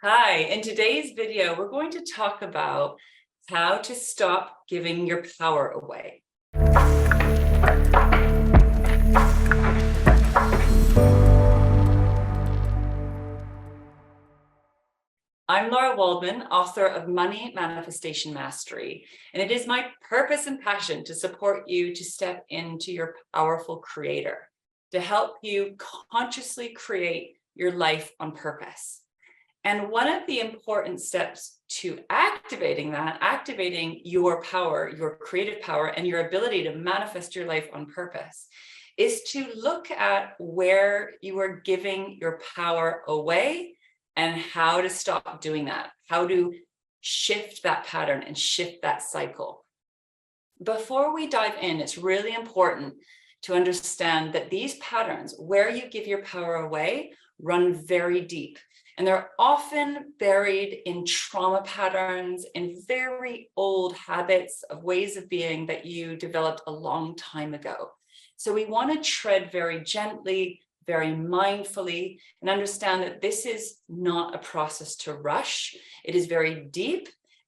Hi, in today's video, we're going to talk about how to stop giving your power away. I'm Lara Waldman, author of Money Manifestation Mastery, and it is my purpose and passion to support you to step into your powerful creator, to help you consciously create your life on purpose. And one of the important steps to activating your power, your creative power, and your ability to manifest your life on purpose is to look at where you are giving your power away and how to stop doing that, how to shift that pattern and shift that cycle. Before we dive in, it's really important to understand that these patterns, where you give your power away, run very deep. And they're often buried in trauma patterns, in very old habits of ways of being that you developed a long time ago. So we want to tread very gently, very mindfully, and understand that this is not a process to rush. It is very deep,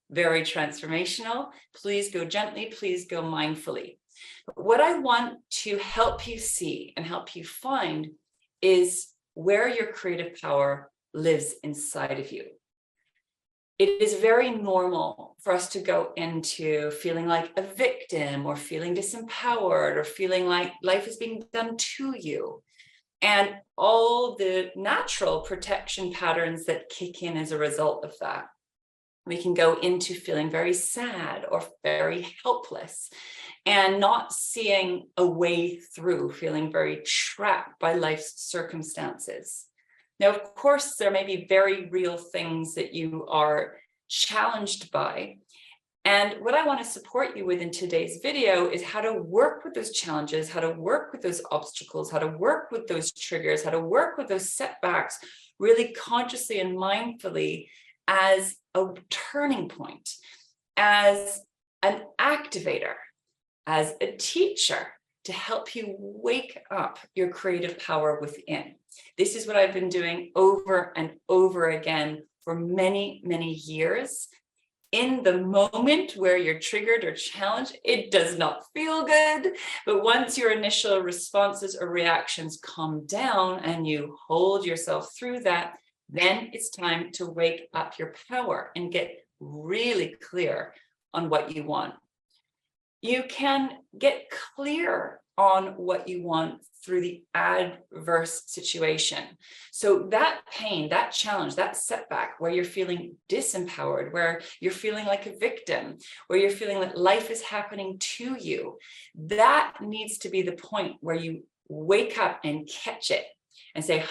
very transformational. Please go gently, please go mindfully. But what I want to help you see and help you find is where your creative power lives inside of you. It is very normal for us to go into feeling like a victim or feeling disempowered or feeling like life is being done to you. And all the natural protection patterns that kick in as a result of that. We can go into feeling very sad or very helpless and not seeing a way through, feeling very trapped by life's circumstances. Now, of course, there may be very real things that you are challenged by. And what I want to support you with in today's video is how to work with those challenges, how to work with those obstacles, how to work with those triggers, how to work with those setbacks, really consciously and mindfully as a turning point, as an activator, as a teacher to help you wake up your creative power within. This is what I've been doing over and over again for many, many years. In the moment where you're triggered or challenged, it does not feel good. But once your initial responses or reactions calm down and you hold yourself through that, then it's time to wake up your power and get really clear on what you want. You can get clear on what you want through the adverse situation. So that pain, that challenge, that setback where you're feeling disempowered, where you're feeling like a victim, where you're feeling that life is happening to you, that needs to be the point where you wake up and catch it and say,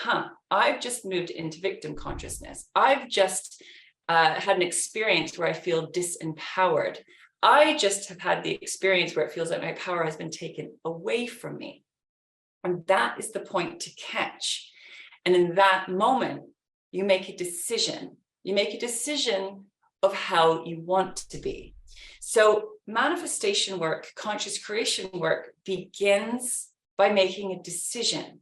I've just moved into victim consciousness. I've just had an experience where I feel disempowered. I just have had the experience where it feels like my power has been taken away from me. And that is the point to catch. And in that moment, you make a decision. You make a decision of how you want to be. So manifestation work, conscious creation work begins by making a decision.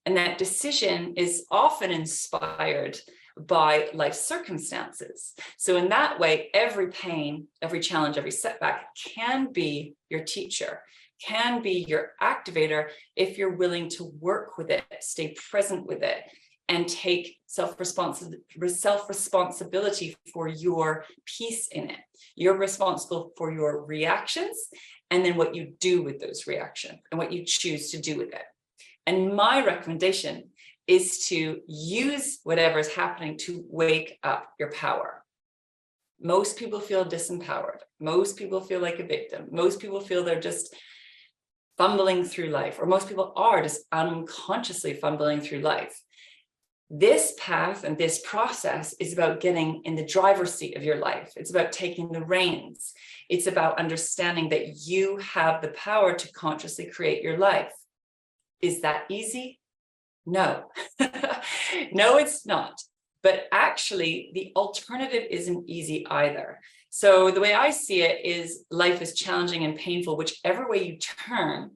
And that decision is often inspired by life circumstances. So in that way, every pain, every challenge, every setback can be your teacher, can be your activator if you're willing to work with it, stay present with it, and take self-responsibility for your piece in it. You're responsible for your reactions and then what you do with those reactions and what you choose to do with it. And my recommendation is to use whatever is happening to wake up your power. Most people feel disempowered. Most people feel like a victim. Most people feel they're just fumbling through life, or most people are just unconsciously fumbling through life. This path and this process is about getting in the driver's seat of your life. It's about taking the reins. It's about understanding that you have the power to consciously create your life. Is that easy? No, no, it's not. But actually, the alternative isn't easy either. So the way I see it is life is challenging and painful, whichever way you turn.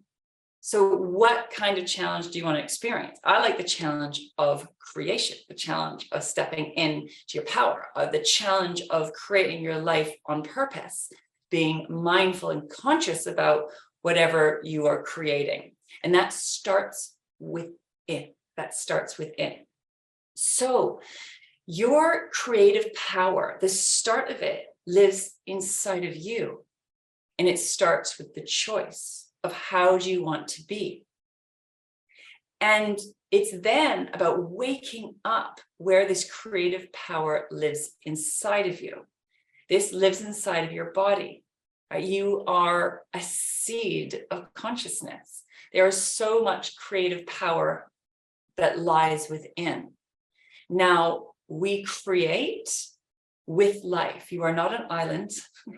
So what kind of challenge do you want to experience? I like the challenge of creation, the challenge of stepping into your power, the challenge of creating your life on purpose, being mindful and conscious about whatever you are creating. And that starts within. That starts within. So your creative power, the start of it, lives inside of you. And it starts with the choice of how do you want to be. And it's then about waking up where this creative power lives inside of you. This lives inside of your body. Right? You are a seed of consciousness. There is so much creative power that lies within. Now, we create with life. You are not an island,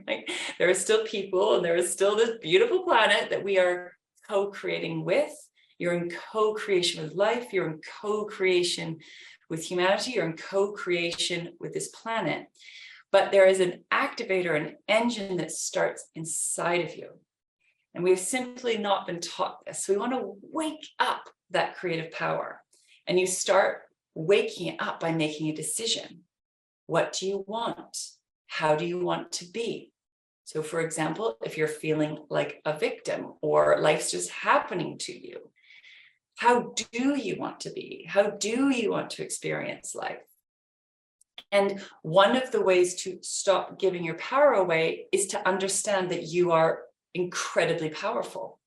right? There are still people and there is still this beautiful planet that we are co-creating with. You're in co-creation with life. You're in co-creation with humanity. You're in co-creation with this planet. But there is an activator, an engine that starts inside of you. And we've simply not been taught this. So we want to wake up that creative power. And you start waking it up by making a decision. What do you want? How do you want to be? So for example, if you're feeling like a victim or life's just happening to you, how do you want to be? How do you want to experience life? And one of the ways to stop giving your power away is to understand that you are incredibly powerful.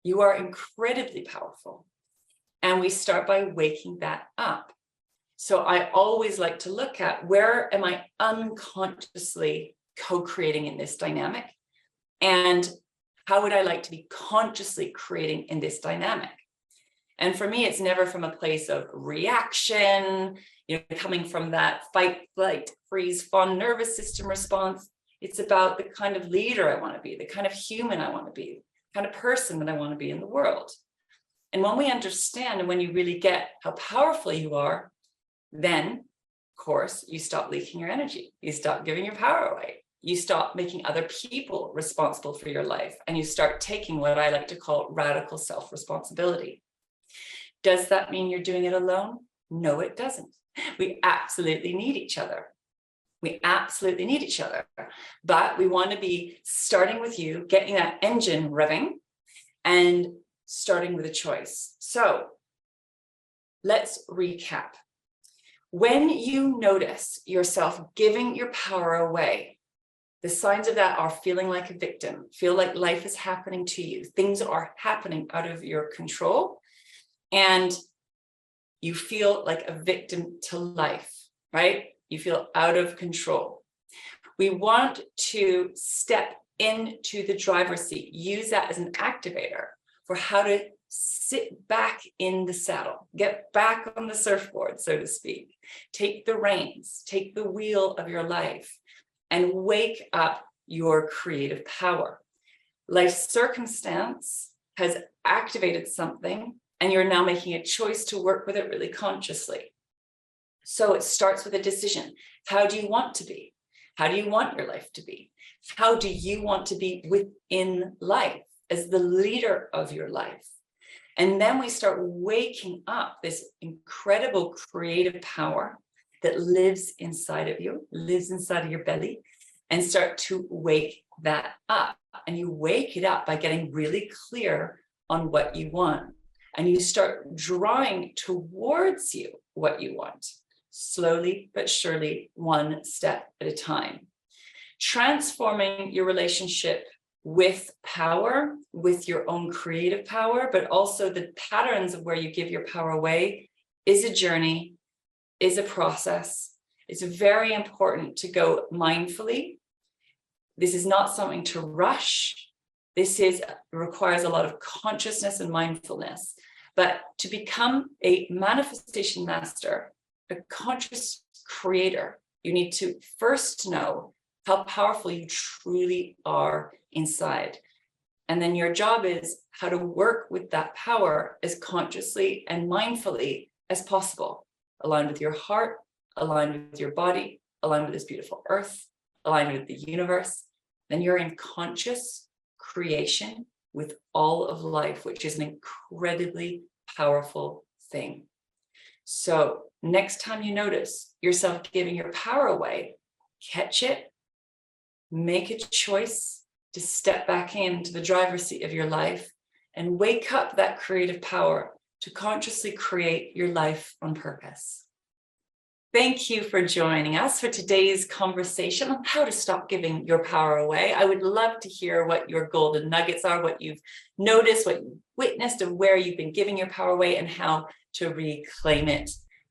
You are incredibly powerful. And we start by waking that up. So I always like to look at where am I unconsciously co-creating in this dynamic? And how would I like to be consciously creating in this dynamic? And for me, it's never from a place of reaction, coming from that fight, flight, freeze, fawn nervous system response. It's about the kind of leader I want to be, the kind of human I want to be, the kind of person that I want to be in the world. And when we understand and when you really get how powerful you are, then, of course, you stop leaking your energy. You stop giving your power away. You stop making other people responsible for your life. And you start taking what I like to call radical self-responsibility. Does that mean you're doing it alone? No, it doesn't. We absolutely need each other. We absolutely need each other. But we want to be starting with you, getting that engine revving, and starting with a choice. So let's recap. When you notice yourself giving your power away, the signs of that are feeling like a victim, feel like life is happening to you. Things are happening out of your control, and you feel like a victim to life, right? You feel out of control. We want to step into the driver's seat, use that as an activator for how to sit back in the saddle, get back on the surfboard, so to speak, take the reins, take the wheel of your life, and wake up your creative power. Life circumstance has activated something, and you're now making a choice to work with it really consciously. So it starts with a decision. How do you want to be? How do you want your life to be? How do you want to be within life as the leader of your life? And then we start waking up this incredible creative power that lives inside of you, lives inside of your belly, and start to wake that up. And you wake it up by getting really clear on what you want. And you start drawing towards you what you want, slowly but surely, one step at a time. Transforming your relationship with power, with your own creative power, but also the patterns of where you give your power away is a journey, is a process. It's very important to go mindfully. This is not something to rush. This requires a lot of consciousness and mindfulness. But to become a manifestation master, a conscious creator, you need to first know how powerful you truly are inside. And then your job is how to work with that power as consciously and mindfully as possible, aligned with your heart, aligned with your body, aligned with this beautiful earth, aligned with the universe. Then you're in conscious creation with all of life, which is an incredibly powerful thing. So next time you notice yourself giving your power away, catch it, make a choice to step back into the driver's seat of your life and wake up that creative power to consciously create your life on purpose. Thank you for joining us for today's conversation on how to stop giving your power away. I would love to hear what your golden nuggets are, what you've noticed, what you've witnessed of where you've been giving your power away and how to reclaim it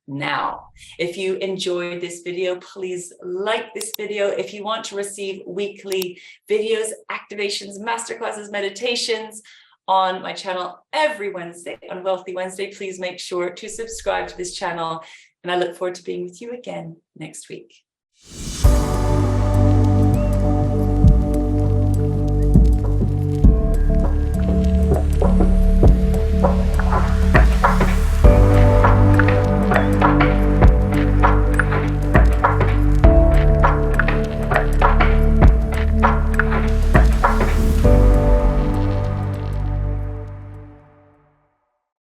now. If you enjoyed this video, please like this video. If you want to receive weekly videos, activations, masterclasses, meditations on my channel every Wednesday, on Wealthy Wednesday, please make sure to subscribe to this channel. And I look forward to being with you again next week.